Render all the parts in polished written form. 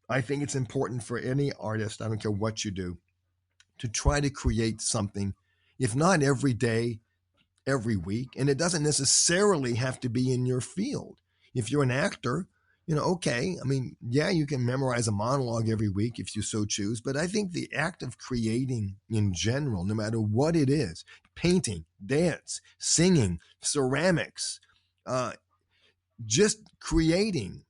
I think it's important for any artist, I don't care what you do, to try to create something, if not every day, every week. And it doesn't necessarily have to be in your field. If you're an actor, okay, I mean, yeah, you can memorize a monologue every week if you so choose, but I think the act of creating in general, no matter what it is, painting, dance, singing, ceramics, just creating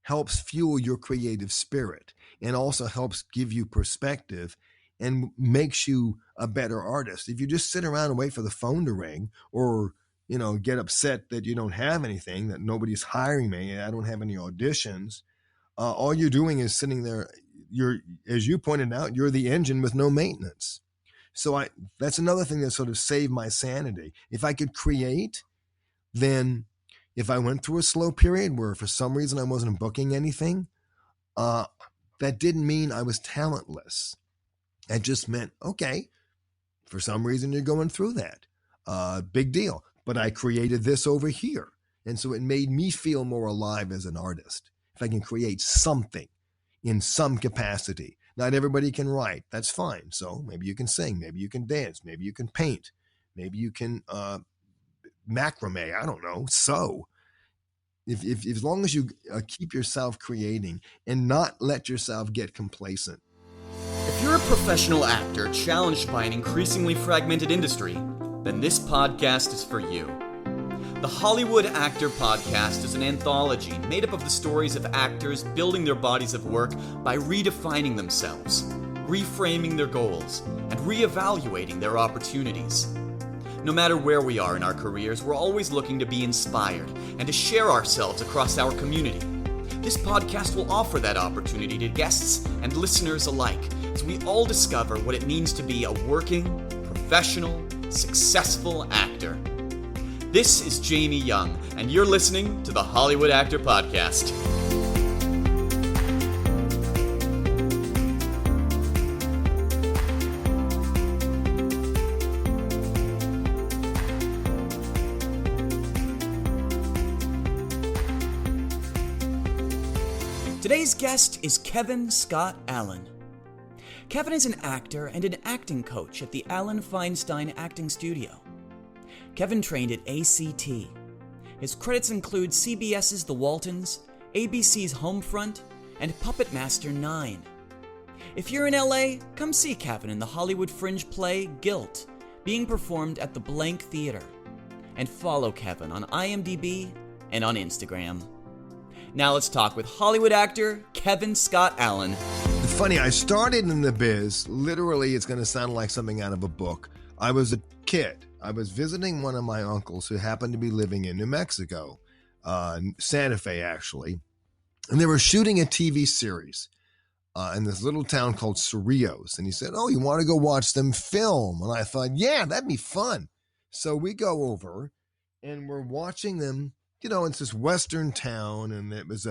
helps fuel your creative spirit and also helps give you perspective and makes you a better artist. If you just sit around and wait for the phone to ring, or get upset that you don't have anything, that nobody's hiring me, I don't have any auditions, all you're doing is sitting there. You're, as you pointed out, you're the engine with no maintenance. So that's another thing that sort of saved my sanity. If I could create, then if I went through a slow period where for some reason I wasn't booking anything, that didn't mean I was talentless. It just meant, okay, for some reason you're going through that. Big deal. But I created this over here. And so it made me feel more alive as an artist. If I can create something in some capacity. Not everybody can write. That's fine. So maybe you can sing. Maybe you can dance. Maybe you can paint. Maybe you can macrame, I don't know, sew. If as long as you keep yourself creating and not let yourself get complacent. If you're a professional actor challenged by an increasingly fragmented industry, then this podcast is for you. The Hollywood Actor Podcast is an anthology made up of the stories of actors building their bodies of work by redefining themselves, reframing their goals, and reevaluating their opportunities. No matter where we are in our careers, we're always looking to be inspired and to share ourselves across our community. This podcast will offer that opportunity to guests and listeners alike, as we all discover what it means to be a working, professional, successful actor. This is Jamie Young, and you're listening to the Hollywood Actor Podcast. Today's guest is Kevin Scott Allen. Kevin is an actor and an acting coach at the Alan Feinstein Acting Studio. Kevin trained at ACT. His credits include CBS's The Waltons, ABC's Homefront, and Puppet Master 9. If you're in LA, come see Kevin in the Hollywood Fringe play Guilt, being performed at the Blank Theater. And follow Kevin on IMDb and on Instagram. Now let's talk with Hollywood actor Kevin Scott Allen. It's funny, I started in the biz, literally it's going to sound like something out of a book. I was a kid. I was visiting one of my uncles who happened to be living in New Mexico, Santa Fe actually, and they were shooting a TV series in this little town called Cerrillos. And he said, "Oh, you want to go watch them film?" And I thought, yeah, that'd be fun. So we go over and we're watching them. It's this western town, and it was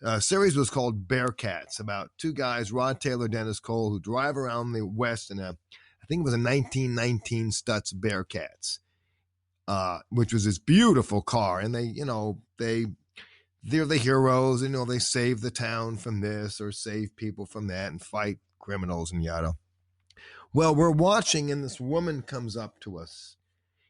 a series was called Bearcats, about two guys, Rod Taylor, Dennis Cole, who drive around the West in I think it was a 1919 Stutz Bearcats, which was this beautiful car. And they're the heroes, they save the town from this or save people from that and fight criminals and yada. Well, we're watching, and this woman comes up to us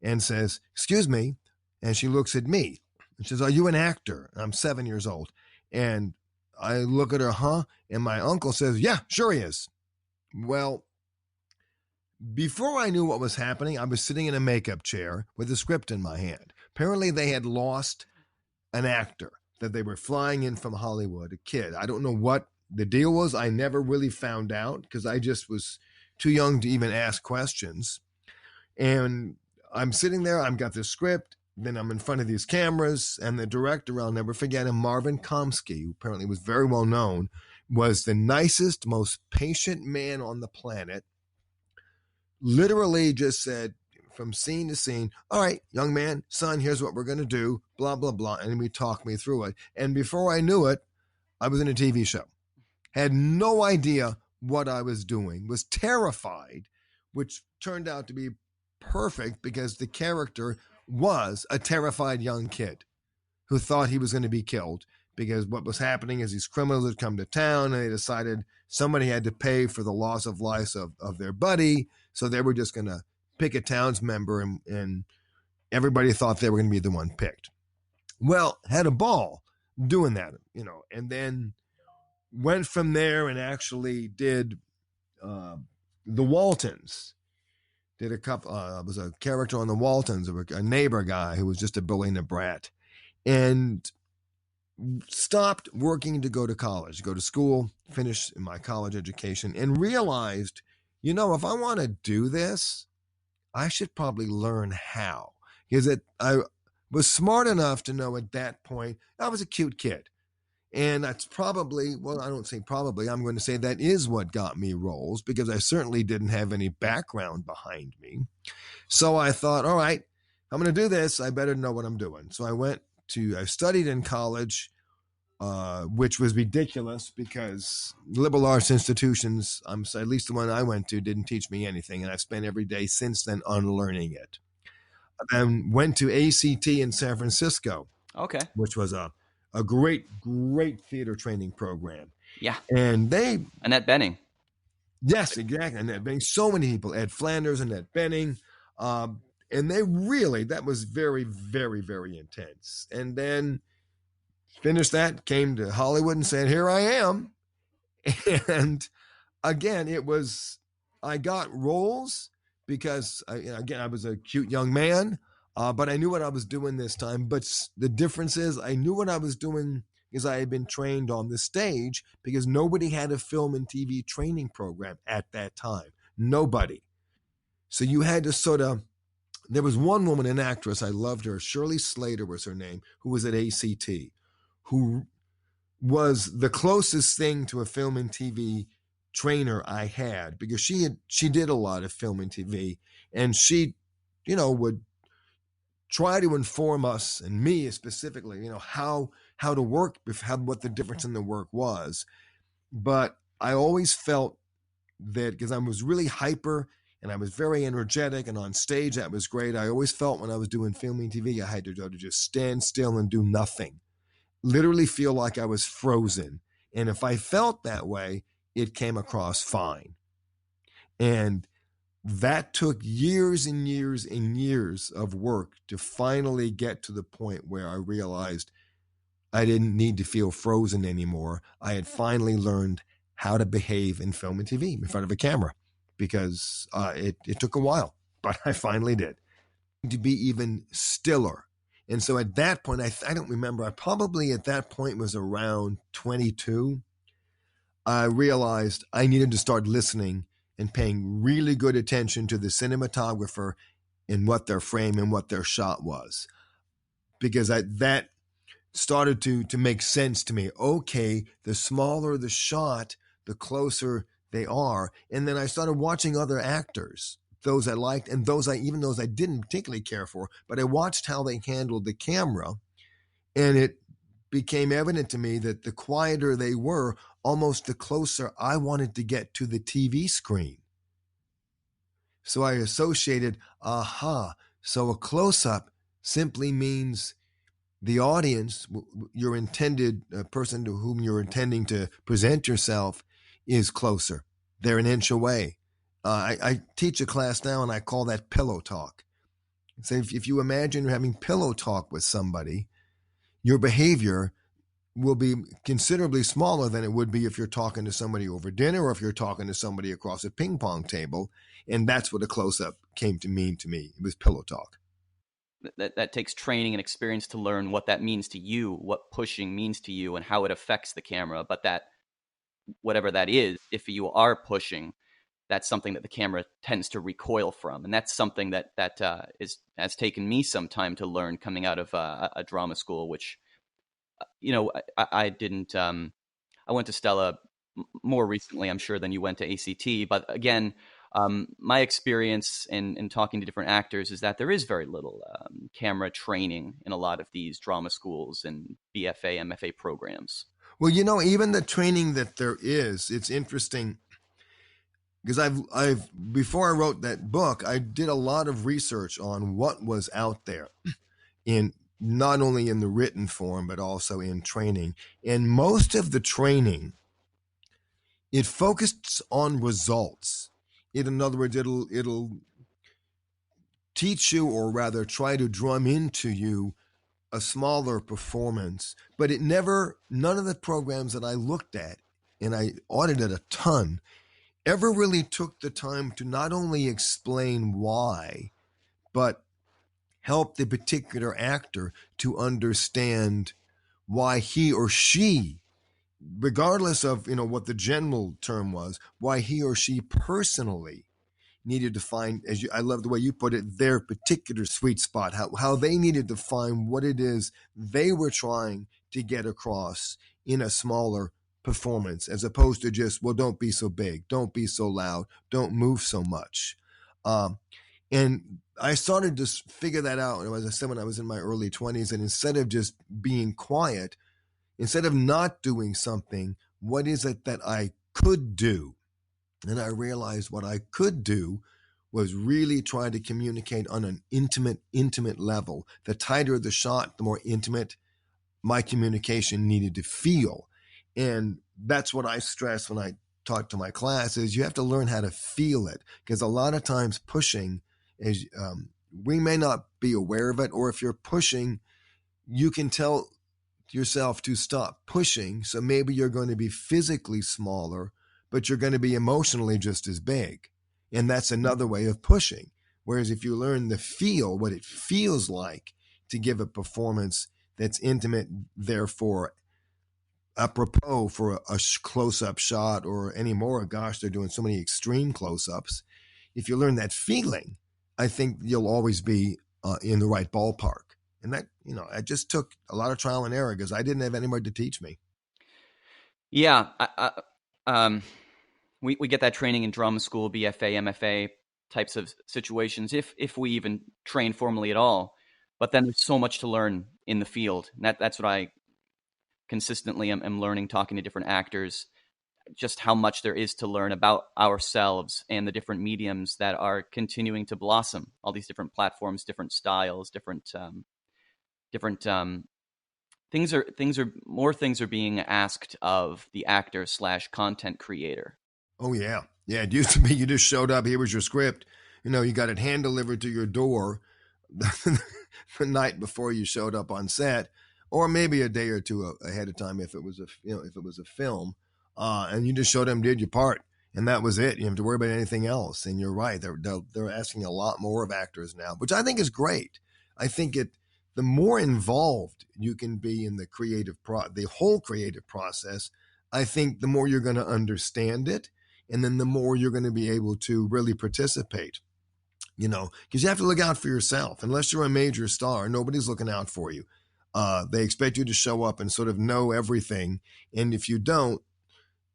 and says, "Excuse me," and she looks at me. And she says, "Are you an actor?" I'm 7 years old. And I look at her, huh? And my uncle says, "Yeah, sure he is." Well, before I knew what was happening, I was sitting in a makeup chair with a script in my hand. Apparently they had lost an actor that they were flying in from Hollywood, a kid. I don't know what the deal was. I never really found out because I just was too young to even ask questions. And I'm sitting there, I've got this script. Then I'm in front of these cameras, and the director, I'll never forget him, Marvin Komsky, who apparently was very well known, was the nicest, most patient man on the planet. Literally just said from scene to scene, "All right, young man, son, here's what we're going to do, blah, blah, blah." And he talked me through it. And before I knew it, I was in a TV show. Had no idea what I was doing, was terrified, which turned out to be perfect because the character was a terrified young kid who thought he was going to be killed because what was happening is these criminals had come to town and they decided somebody had to pay for the loss of life of their buddy. So they were just going to pick a towns member, and everybody thought they were going to be the one picked. Well, had a ball doing that, and then went from there and actually did the Waltons. Did a couple, was a character on the Waltons, a neighbor guy who was just a bully and a brat, and stopped working to go to college, go to school, finish my college education, and realized, if I want to do this, I should probably learn how. Because I was smart enough to know at that point, I was a cute kid. And that's probably, well, I don't say probably, I'm going to say that is what got me roles, because I certainly didn't have any background behind me. So I thought, all right, I'm going to do this. I better know what I'm doing. So I studied in college, which was ridiculous because liberal arts institutions, at least the one I went to, didn't teach me anything. And I've spent every day since then unlearning it. I then went to ACT in San Francisco, which was a great theater training program. Yeah. And Annette Bening. Yes, exactly. Annette Bening. So many people, Ed Flanders, Annette Bening. And that was very, very, very intense. And then finished that, came to Hollywood and said, here I am. And again, I got roles because, I was a cute young man, but I knew what I was doing this time. But the difference is I knew what I was doing because I had been trained on the stage, because nobody had a film and TV training program at that time. Nobody. So you had to there was one woman, an actress, I loved her, Shirley Slater was her name, who was at ACT, who was the closest thing to a film and TV trainer I had, because she did a lot of film and TV, and she, would try to inform us, and me specifically, how to work, what the difference in the work was. But I always felt that because I was really hyper and I was very energetic, and on stage that was great, I always felt when I was doing film and TV, I had to just stand still and do nothing. Literally feel like I was frozen. And if I felt that way, it came across fine. And that took years and years and years of work to finally get to the point where I realized I didn't need to feel frozen anymore. I had finally learned how to behave in film and TV in front of a camera, because it took a while, but I finally did. To be even stiller. And so at that point, I don't remember, I probably at that point was around 22. I realized I needed to start listening and paying really good attention to the cinematographer and what their frame and what their shot was. Because that started to make sense to me. Okay, the smaller the shot, the closer they are. And then I started watching other actors, those I liked and even those I didn't particularly care for, but I watched how they handled the camera, and it became evident to me that the quieter they were, almost the closer I wanted to get to the TV screen. So I associated, so a close-up simply means the audience, your intended person to whom you're intending to present yourself, is closer. They're an inch away. I teach a class now, and I call that pillow talk. So if you imagine having pillow talk with somebody, your behavior will be considerably smaller than it would be if you're talking to somebody over dinner or if you're talking to somebody across a ping pong table. And that's what a close-up came to mean to me. It was pillow talk. That takes training and experience to learn what that means to you, what pushing means to you, and how it affects the camera. But that, whatever that is, if you are pushing, that's something that the camera tends to recoil from. And that's something that has taken me some time to learn coming out of a drama school, which, I didn't, I went to Stella more recently, I'm sure, than you went to ACT. But again, my experience in talking to different actors is that there is very little camera training in a lot of these drama schools and BFA, MFA programs. Well, even the training that there is, it's interesting, because I've before I wrote that book, I did a lot of research on what was out there in not only in the written form, but also in training. And most of the training, it focuses on results. In other words, it'll teach you, or rather try to drum into you, a smaller performance. But none of the programs that I looked at, and I audited a ton, ever really took the time to not only explain why, but help the particular actor to understand why he or she, regardless of what the general term was, why he or she personally needed to find, I love the way you put it, their particular sweet spot, how they needed to find what it is they were trying to get across in a smaller performance, as opposed to just, well, don't be so big, don't be so loud, don't move so much. And I started to figure that out, as I said, when I was in my early 20s. And instead of just being quiet, instead of not doing something, what is it that I could do? And I realized what I could do was really try to communicate on an intimate level. The tighter the shot, the more intimate my communication needed to feel. And that's what I stress when I talk to my class, is you have to learn how to feel it. Because a lot of times pushing is, we may not be aware of it, or if you're pushing, you can tell yourself to stop pushing. So maybe you're going to be physically smaller, but you're going to be emotionally just as big. And that's another way of pushing. Whereas if you learn the feel, what it feels like to give a performance that's intimate, therefore apropos for a close-up shot or any more, gosh, they're doing so many extreme close-ups. If you learn that feeling, I think you'll always be in the right ballpark. And that, I just took a lot of trial and error because I didn't have anybody to teach me. Yeah. We get that training in drama school, BFA, MFA types of situations, if we even train formally at all. But then there's so much to learn in the field. And that's what I consistently am learning, talking to different actors, just how much there is to learn about ourselves and the different mediums that are continuing to blossom. All these different platforms, different styles, different things are being asked of the actor / content creator. Oh yeah. It used to be you just showed up, here was your script, you got it hand delivered to your door the night before you showed up on set, or maybe a day or two ahead of time if it was a film, and you just showed up and did your part, and that was it. You don't have to worry about anything else. And you're right, they're asking a lot more of actors now, which I think is great. I think the more involved you can be in the whole creative process, I think the more you're going to understand it, and then the more you're going to be able to really participate. Because you have to look out for yourself. Unless you're a major star, nobody's looking out for you. They expect you to show up and sort of know everything. And if you don't,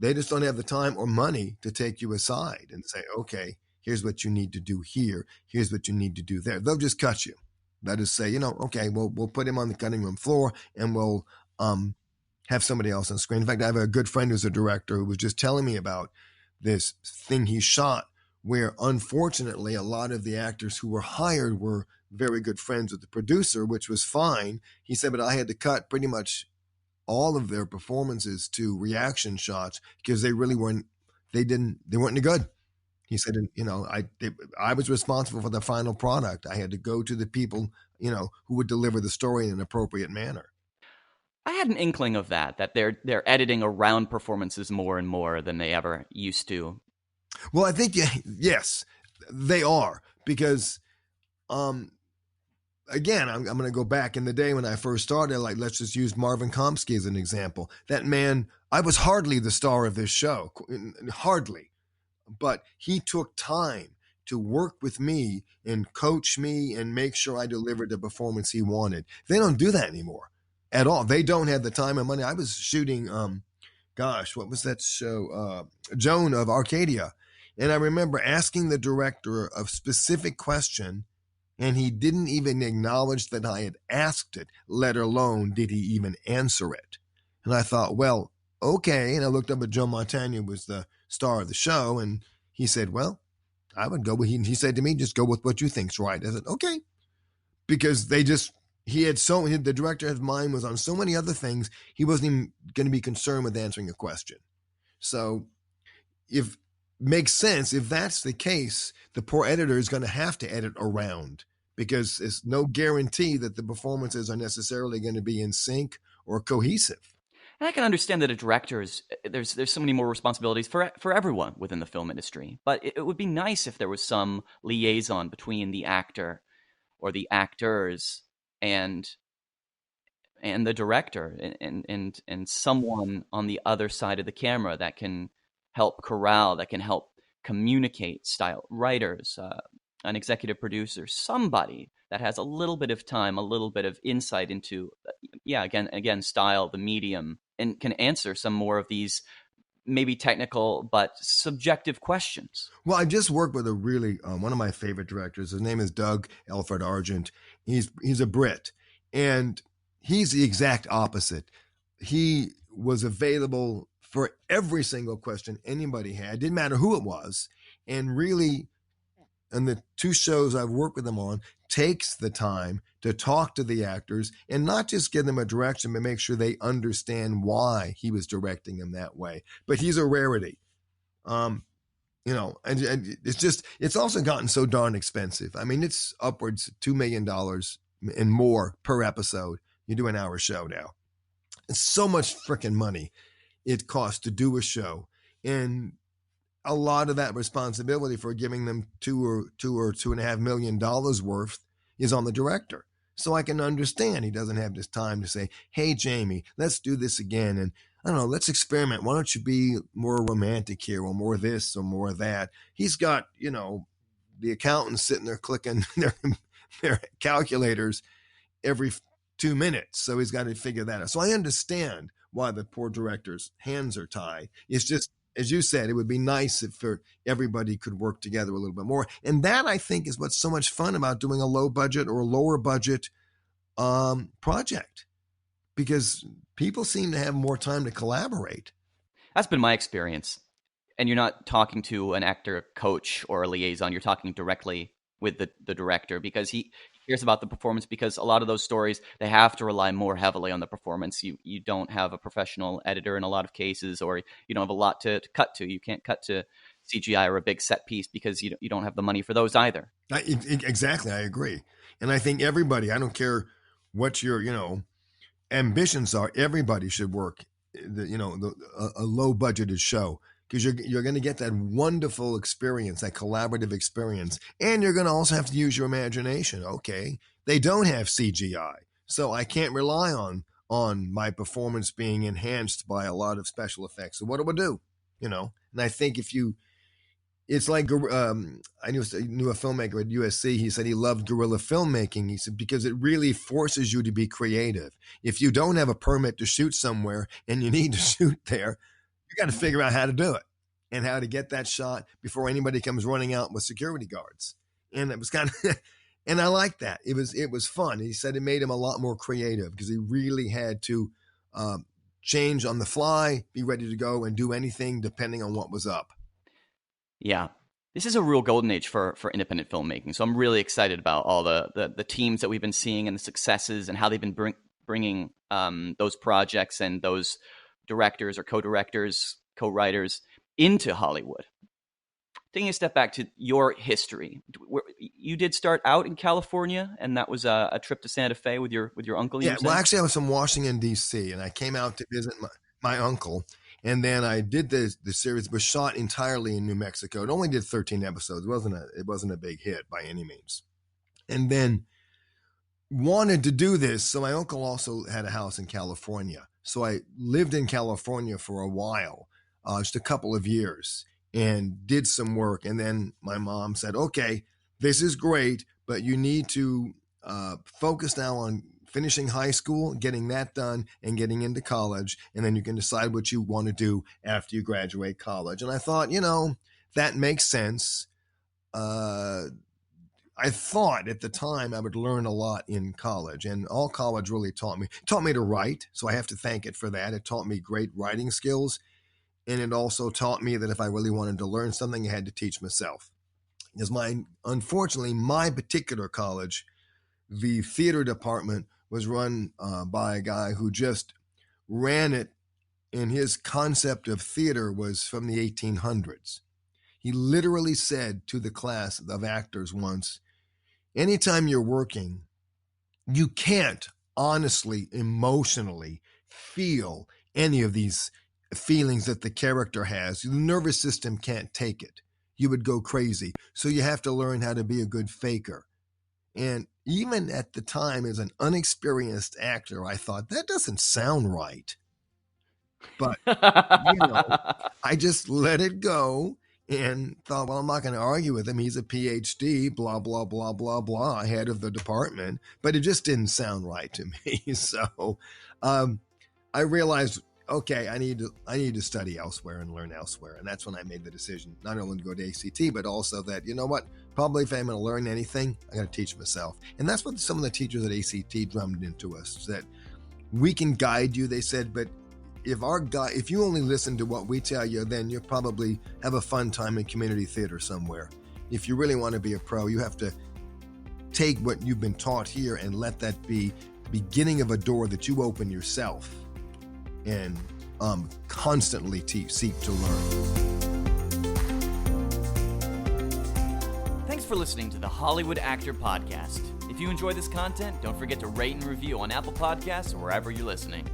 they just don't have the time or money to take you aside and say, okay, here's what you need to do here. Here's what you need to do there. They'll just cut you. They'll just say, okay, we'll put him on the cutting room floor and we'll have somebody else on screen. In fact, I have a good friend who's a director who was just telling me about this thing he shot where, unfortunately, a lot of the actors who were hired were very good friends with the producer, which was fine. He said, but I had to cut pretty much all of their performances to reaction shots because they really weren't any good. He said, I was responsible for the final product. I had to go to the people, who would deliver the story in an appropriate manner. I had an inkling of that they're editing around performances more and more than they ever used to. Well, I think, yes, they are, because, again, I'm going to go back in the day when I first started, like, let's just use Marvin Komsky as an example. That man, I was hardly the star of this show, hardly, but he took time to work with me and coach me and make sure I delivered the performance he wanted. They don't do that anymore at all. They don't have the time and money. I was shooting, what was that show? Joan of Arcadia. And I remember asking the director a specific question, and he didn't even acknowledge that I had asked it, let alone did he even answer it. And I thought, well, okay. And I looked up at Joe Montana, who was the star of the show, and he said, well, I would go with, he said to me, just go with what you think's right. I said, okay. Because they just the director's mind was on so many other things, he wasn't even going to be concerned with answering a question. So if makes sense, if that's the case, the poor editor is going to have to edit around, because it's no guarantee that the performances are necessarily going to be in sync or cohesive. And I can understand that a director there's so many more responsibilities for everyone within the film industry. But it would be nice if there was some liaison between the actor or the actors and the director, and someone on the other side of the camera that can help corral, that can help communicate style. Writers, an executive producer, somebody that has a little bit of time, a little bit of insight into, again, style, the medium, and can answer some more of these maybe technical but subjective questions. Well, I just worked with a really one of my favorite directors. His name is Doug Elford Argent. He's a Brit, and he's the exact opposite. He was available for every single question anybody had, didn't matter who it was, and really, in the 2 shows I've worked with him on, takes the time to talk to the actors and not just give them a direction, but make sure they understand why he was directing them that way. But he's a rarity. And it's also gotten so darn expensive. I mean, it's upwards of $2 million and more per episode. You do an hour show now. It's so much freaking money it costs to do a show. And a lot of that responsibility for giving them $2.5 million worth is on the director. So I can understand he doesn't have this time to say, hey, Jamie, let's do this again. And I don't know, let's experiment. Why don't you be more romantic here, or more this or more that? He's got, the accountants sitting there clicking their calculators every 2 minutes. So he's got to figure that out. So I understand why the poor director's hands are tied. It's just, as you said, it would be nice if everybody could work together a little bit more. And that, I think, is what's so much fun about doing a low budget or lower budget project, because people seem to have more time to collaborate. That's been my experience. And you're not talking to an actor coach or a liaison. You're talking directly with the director, because he cares about the performance, because a lot of those stories, they have to rely more heavily on the performance. You don't have a professional editor in a lot of cases, or you don't have a lot to cut to. You can't cut to CGI or a big set piece because you don't have the money for those either. Exactly. I agree. And I think everybody, I don't care what your, ambitions are, everybody should work a low budgeted show, because you're going to get that wonderful experience, that collaborative experience. And you're going to also have to use your imagination. Okay, they don't have CGI, so I can't rely on my performance being enhanced by a lot of special effects. So what do I do? And I think it's like, I knew a filmmaker at USC. He said he loved guerrilla filmmaking. He said, because it really forces you to be creative. If you don't have a permit to shoot somewhere and you need to shoot there, you got to figure out how to do it and how to get that shot before anybody comes running out with security guards. And it was kind of, and I like that. It was fun. He said it made him a lot more creative, because he really had to change on the fly, be ready to go and do anything depending on what was up. Yeah. This is a real golden age for independent filmmaking. So I'm really excited about all the teams that we've been seeing and the successes and how they've been bringing those projects and those directors or co-directors, co-writers into Hollywood. Taking a step back to your history, you did start out in California, and that was a trip to Santa Fe with your uncle. Yeah, well, actually, I was from Washington, D.C., and I came out to visit my uncle. And then I did the series. It was shot entirely in New Mexico. It only did 13 episodes. It wasn't a big hit by any means. And then wanted to do this. So my uncle also had a house in California. So I lived in California for a while, just a couple of years, and did some work. And then my mom said, okay, this is great, but you need to focus now on finishing high school, getting that done, and getting into college, and then you can decide what you want to do after you graduate college. And I thought, that makes sense. I thought at the time I would learn a lot in college, and all college really taught me to write, so I have to thank it for that. It taught me great writing skills, and it also taught me that if I really wanted to learn something, I had to teach myself. Because unfortunately, my particular college, the theater department was run by a guy who just ran it, and his concept of theater was from the 1800s. He literally said to the class of actors once, anytime you're working, you can't honestly, emotionally feel any of these feelings that the character has. The nervous system can't take it. You would go crazy. So you have to learn how to be a good faker. And even at the time, as an unexperienced actor, I thought, that doesn't sound right. But, I just let it go and thought, well, I'm not going to argue with him. He's a PhD, blah, blah, blah, blah, blah, head of the department. But it just didn't sound right to me. So I realized, okay, I need to study elsewhere and learn elsewhere. And that's when I made the decision, not only to go to ACT, but also that, you know what, probably if I'm going to learn anything, I got to teach myself. And that's what some of the teachers at ACT drummed into us, that we can guide you, they said, but if you only listen to what we tell you, then you'll probably have a fun time in community theater somewhere. If you really want to be a pro, you have to take what you've been taught here and let that be beginning of a door that you open yourself and constantly seek to learn. Thanks for listening to the Hollywood Actor Podcast. If you enjoy this content, don't forget to rate and review on Apple Podcasts or wherever you're listening.